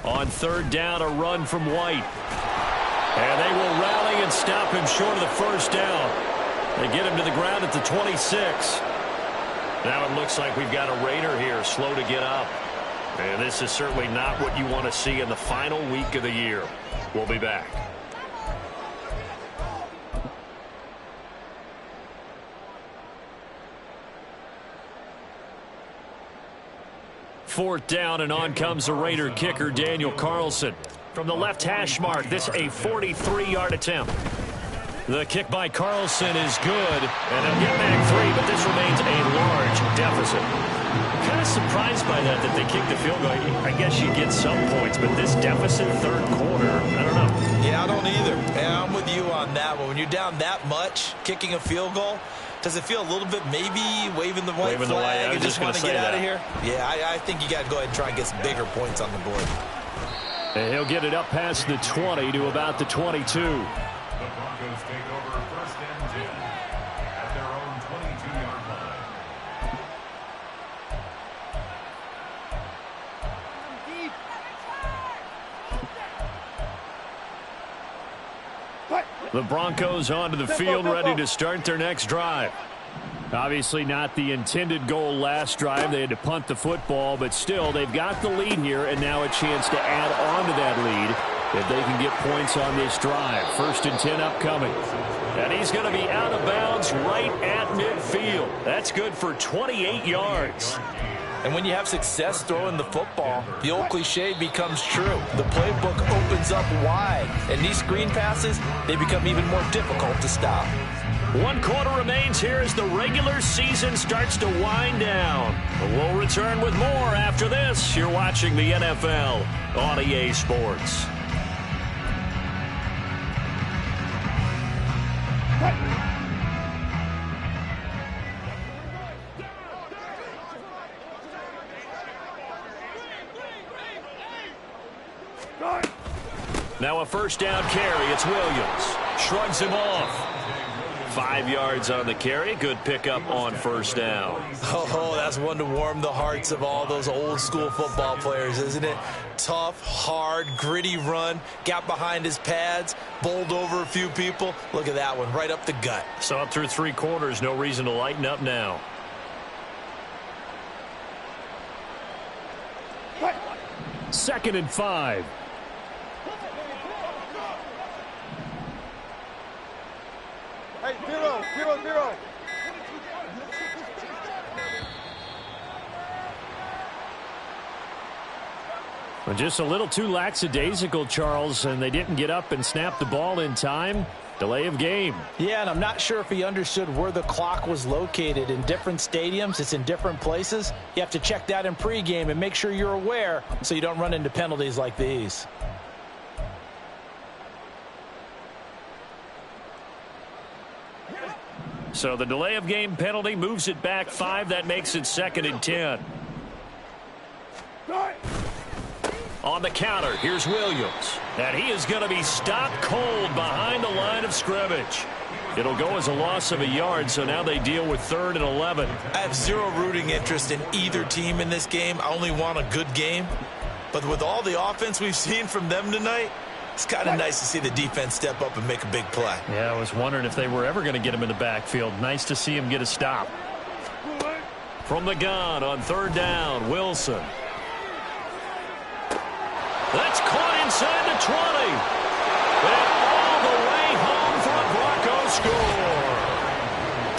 On 3rd down, a run from White. And they will rally and stop him short of the 1st down. They get him to the ground at the 26. Now it looks like we've got a Raider here, slow to get up. And this is certainly not what you want to see in the final week of the year. We'll be back. Fourth down, and on comes the Raider kicker, Daniel Carlson. From the left hash mark, this a 43-yard attempt. The kick by Carlson is good, and they'll get back 3, but this remains a large deficit. I'm kind of surprised by that they kicked the field goal. I guess you get some points, but this deficit 3rd quarter, I don't know. Yeah, I don't either. Yeah, I'm with you on that one. When you're down that much, kicking a field goal, does it feel a little bit maybe waving the white flag and just want to get out of here? Yeah, I think you got to go ahead and try and get some bigger points on the board. And he'll get it up past the 20 to about the 22. The Broncos take over 1st and 10 at their own 22-yard line. The Broncos onto the field, ready to start their next drive. Obviously not the intended goal last drive. They had to punt the football, but still, they've got the lead here, and now a chance to add on to that lead if they can get points on this drive. 1st and 10 upcoming. And he's going to be out of bounds right at midfield. That's good for 28 yards. And when you have success throwing the football, the old cliche becomes true. The playbook opens up wide, and these screen passes, they become even more difficult to stop. 1 quarter remains here as the regular season starts to wind down. We'll return with more after this. You're watching the NFL on EA Sports. Now a 1st down carry. It's Williams. Shrugs him off. 5 yards on the carry. Good pickup on 1st down. Oh, that's one to warm the hearts of all those old school football players, isn't it? Tough, hard, gritty run. Got behind his pads. Bowled over a few people. Look at that one. Right up the gut. So up through 3 quarters. No reason to lighten up now. Second and 5. Hey, 0-0-0. Well, just a little too lackadaisical, Charles, and they didn't get up and snap the ball in time. Delay of game. Yeah, and I'm not sure if he understood where the clock was located. In different stadiums, it's in different places. You have to check that in pregame and make sure you're aware so you don't run into penalties like these. So the delay of game penalty moves it back 5. That makes it 2nd and 10. On the counter, here's Williams. And he is going to be stopped cold behind the line of scrimmage. It'll go as a loss of a yard, so now they deal with 3rd and 11. I have zero rooting interest in either team in this game. I only want a good game. But with all the offense we've seen from them tonight, it's kind of nice to see the defense step up and make a big play. Yeah, I was wondering if they were ever going to get him in the backfield. Nice to see him get a stop. From the gun on 3rd down, Wilson. That's caught inside the 20. And all the way home for a Bronco score.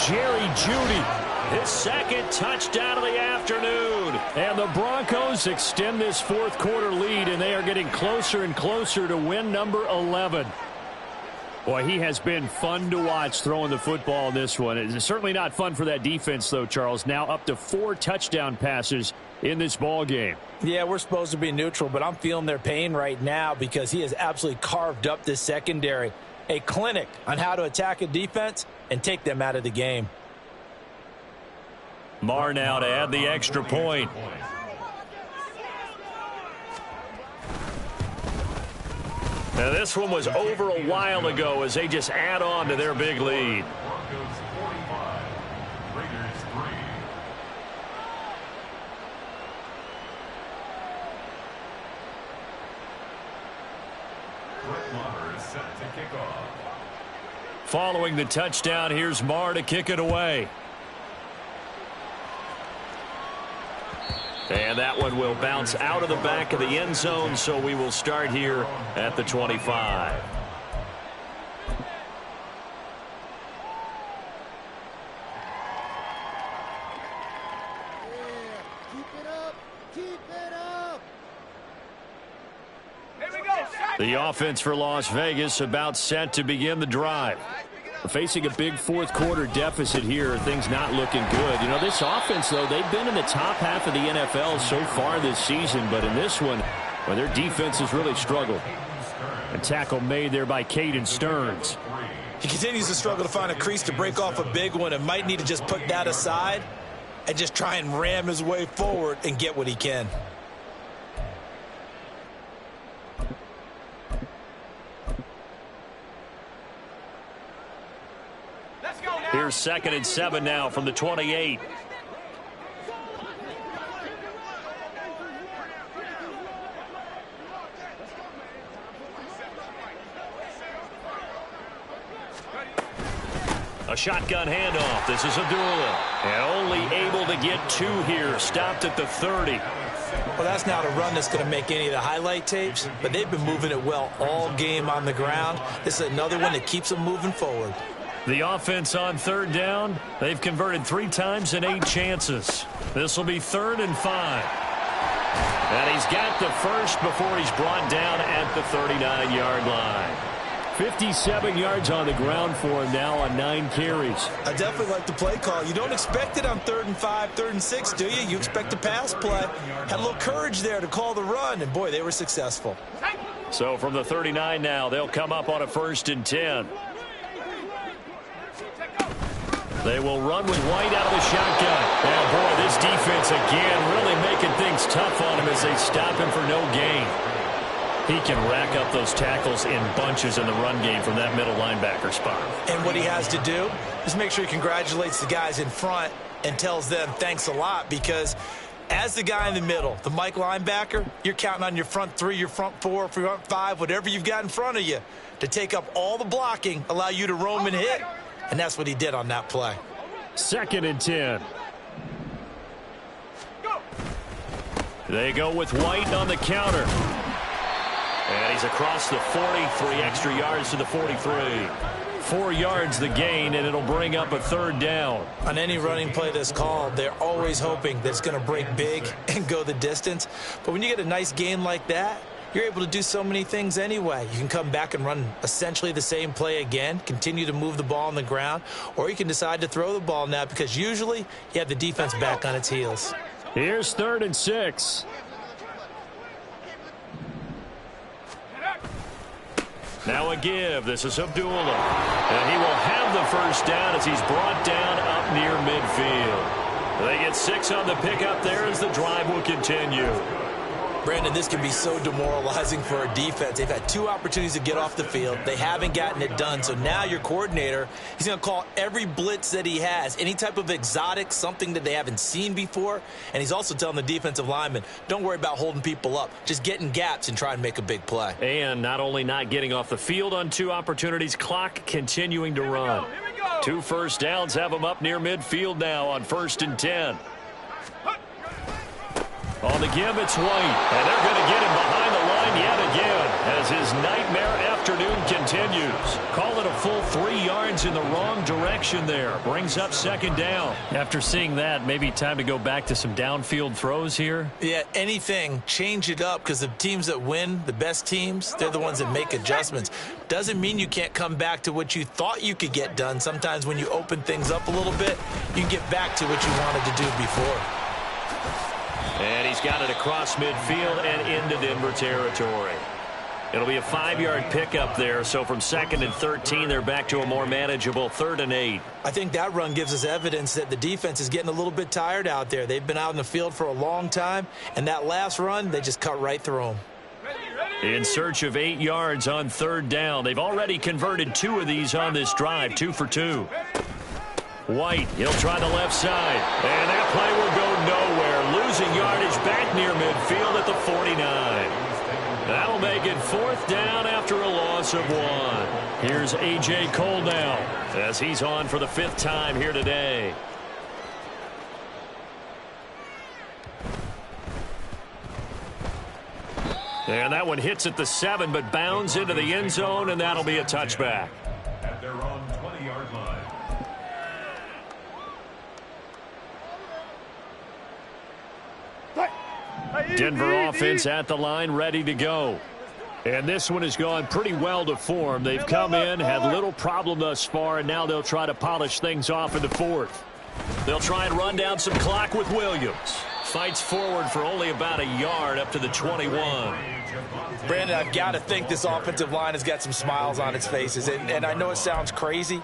Jerry Jeudy, his 2nd touchdown of the afternoon. And the Broncos extend this 4th quarter lead, and they are getting closer and closer to win number 11. Boy, he has been fun to watch throwing the football in this one. It's certainly not fun for that defense, though, Charles. Now up to 4 touchdown passes in this ball game. Yeah, we're supposed to be neutral, but I'm feeling their pain right now because he has absolutely carved up this secondary. A clinic on how to attack a defense and take them out of the game. Marr now to add the extra point. Now, this one was over a while ago as they just add on to their big lead. Broncos 45, Raiders 3. Brett Maher is set to kick off. Following the touchdown, here's Maher to kick it away. And that one will bounce out of the back of the end zone, so we will start here at the 25. The offense for Las Vegas about set to begin the drive. We're facing a big fourth quarter deficit here. Things not looking good. You know, this offense, though, they've been in the top half of the NFL so far this season. But in this one, well, their defense has really struggled. A tackle made there by Caden Stearns. He continues to struggle to find a crease to break off a big one and might need to just put that aside and just try and ram his way forward and get what he can. Here's 2nd and 7 now from the 28. A shotgun handoff. This is Abdullah. And only able to get 2 here. Stopped at the 30. Well, that's not a run that's going to make any of the highlight tapes, but they've been moving it well all game on the ground. This is another one that keeps them moving forward. The offense on 3rd down. They've converted 3 times in 8 chances. This will be 3rd and 5. And he's got the first before he's brought down at the 39-yard line. 57 yards on the ground for him now on 9 carries. I definitely like the play call. You don't expect it on 3rd and 5, 3rd and 6, do you? You expect a pass play. Had a little courage there to call the run, and boy, they were successful. So from the 39 now, they'll come up on a 1st and 10. They will run with White out of the shotgun. And boy, this defense again really making things tough on him as they stop him for no gain. He can rack up those tackles in bunches in the run game from that middle linebacker spot. And what he has to do is make sure he congratulates the guys in front and tells them thanks a lot, because as the guy in the middle, the Mike linebacker, you're counting on your front 3, your front 4, front 5, whatever you've got in front of you to take up all the blocking, allow you to roam and hit. And that's what he did on that play. 2nd and 10. They go with White on the counter. And he's across the 40, 3 extra yards to the 43. 4 yards the gain, and it'll bring up a 3rd down. On any running play that's called, they're always hoping that it's going to break big and go the distance. But when you get a nice gain like that, you're able to do so many things anyway. You can come back and run essentially the same play again, continue to move the ball on the ground, or you can decide to throw the ball now, because usually you have the defense back on its heels. Here's 3rd and 6. Now a give. This is Abdullah. And he will have the 1st down as he's brought down up near midfield. They get 6 on the pickup there as the drive will continue. Brandon, this can be so demoralizing for a defense. They've had 2 opportunities to get off the field. They haven't gotten it done. So now your coordinator, he's going to call every blitz that he has, any type of exotic, something that they haven't seen before. And he's also telling the defensive lineman, don't worry about holding people up. Just get in gaps and try and make a big play. And not only not getting off the field on 2 opportunities, clock continuing to run. 2 first downs have them up near midfield now on 1st and 10. On the give, it's White, and they're going to get him behind the line yet again as his nightmare afternoon continues. Call it a full 3 yards in the wrong direction there. Brings up 2nd down. After seeing that, maybe time to go back to some downfield throws here. Yeah, anything, change it up, because the teams that win, the best teams, they're the ones that make adjustments. Doesn't mean you can't come back to what you thought you could get done. Sometimes when you open things up a little bit, you can get back to what you wanted to do before. And he's got it across midfield and into Denver territory. It'll be a 5-yard pickup there. So from 2nd and 13, they're back to a more manageable 3rd and 8. I think that run gives us evidence that the defense is getting a little bit tired out there. They've been out in the field for a long time, and that last run, they just cut right through them. Ready, ready. in search of 8 yards on 3rd down. They've already converted 2 of these on this drive, 2 for 2. White, he'll try the left side, and that play will go nowhere. Losing yardage back near midfield at the 49. That'll make it 4th down after a loss of 1. Here's A.J. Cole now as he's on for the 5th time here today. And that one hits at the 7, but bounds into the end zone, and that'll be a touchback. At their own 20-yard line. Denver offense at the line, ready to go. And this one has gone pretty well to form. They've come in, had little problem thus far, and now they'll try to polish things off in the 4th. They'll try and run down some clock with Williams. Fights forward for only about a yard up to the 21. Brandon, I've got to think this offensive line has got some smiles on its faces. And I know it sounds crazy,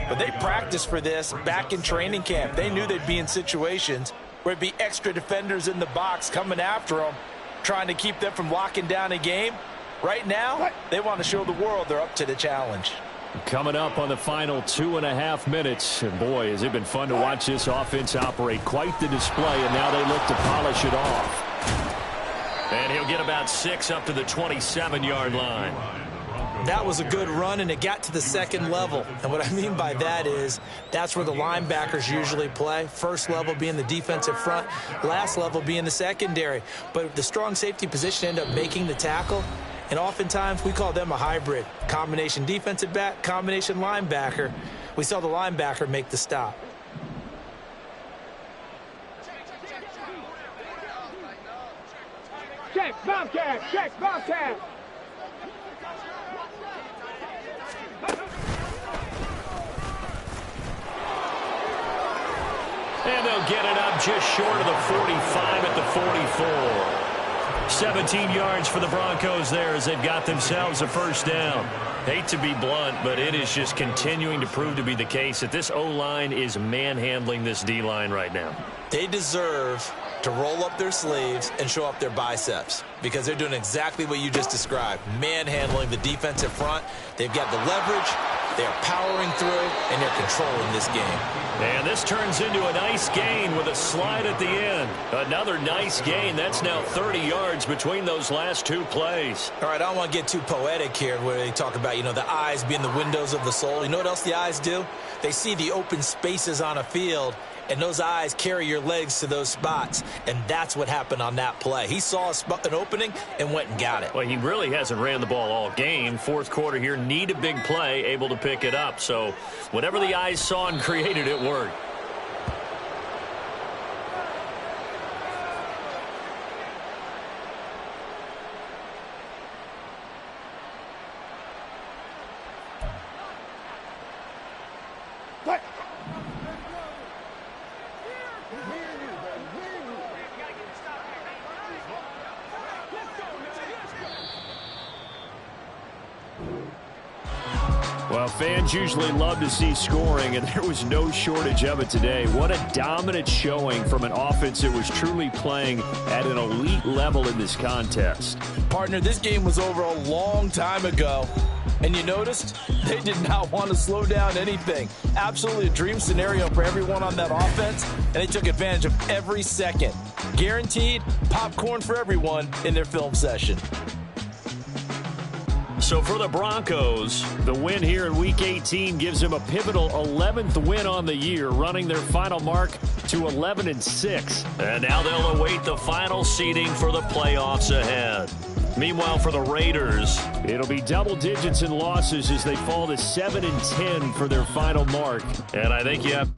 but they practiced for this back in training camp. They knew they'd be in situations where it'd be extra defenders in the box coming after them, trying to keep them from locking down a game. Right now, they want to show the world they're up to the challenge. Coming up on the final 2.5 minutes. And boy, has it been fun to watch this offense operate. Quite the display, and now they look to polish it off. And he'll get about 6 up to the 27-yard line. That was a good run, and it got to the 2nd level. And what I mean by that is that's where the linebackers usually play. First level being the defensive front, last level being the secondary. But the strong safety position ended up making the tackle. And oftentimes we call them a hybrid. Combination defensive back, combination linebacker. We saw the linebacker make the stop. Check, Bobcat! Check, Bobcat! And they'll get it up just short of the 45 at the 44. 17 yards for the Broncos there as they've got themselves a 1st down. Hate to be blunt, but it is just continuing to prove to be the case that this O-line is manhandling this D-line right now. They deserve to roll up their sleeves and show up their biceps because they're doing exactly what you just described, manhandling the defensive front. They've got the leverage, they're powering through, and they're controlling this game. And this turns into a nice gain with a slide at the end. Another nice gain. That's now 30 yards between those last 2 plays. All right, I don't want to get too poetic here where they talk about, you know, the eyes being the windows of the soul. You know what else the eyes do? They see the open spaces on a field, and those eyes carry your legs to those spots, and that's what happened on that play. He saw an opening and went and got it. Well, he really hasn't ran the ball all game. 4th quarter here, need a big play, able to pick it up. So whatever the eyes saw and created, it worked. Well, fans usually love to see scoring, and there was no shortage of it today. What a dominant showing from an offense that was truly playing at an elite level in this contest. Partner, this game was over a long time ago, and you noticed they did not want to slow down anything. Absolutely a dream scenario for everyone on that offense, and they took advantage of every second. Guaranteed popcorn for everyone in their film session. So for the Broncos, the win here in Week 18 gives them a pivotal 11th win on the year, running their final mark to 11-6. And now they'll await the final seeding for the playoffs ahead. Meanwhile, for the Raiders, it'll be double digits in losses as they fall to 7-10 for their final mark. And I think you have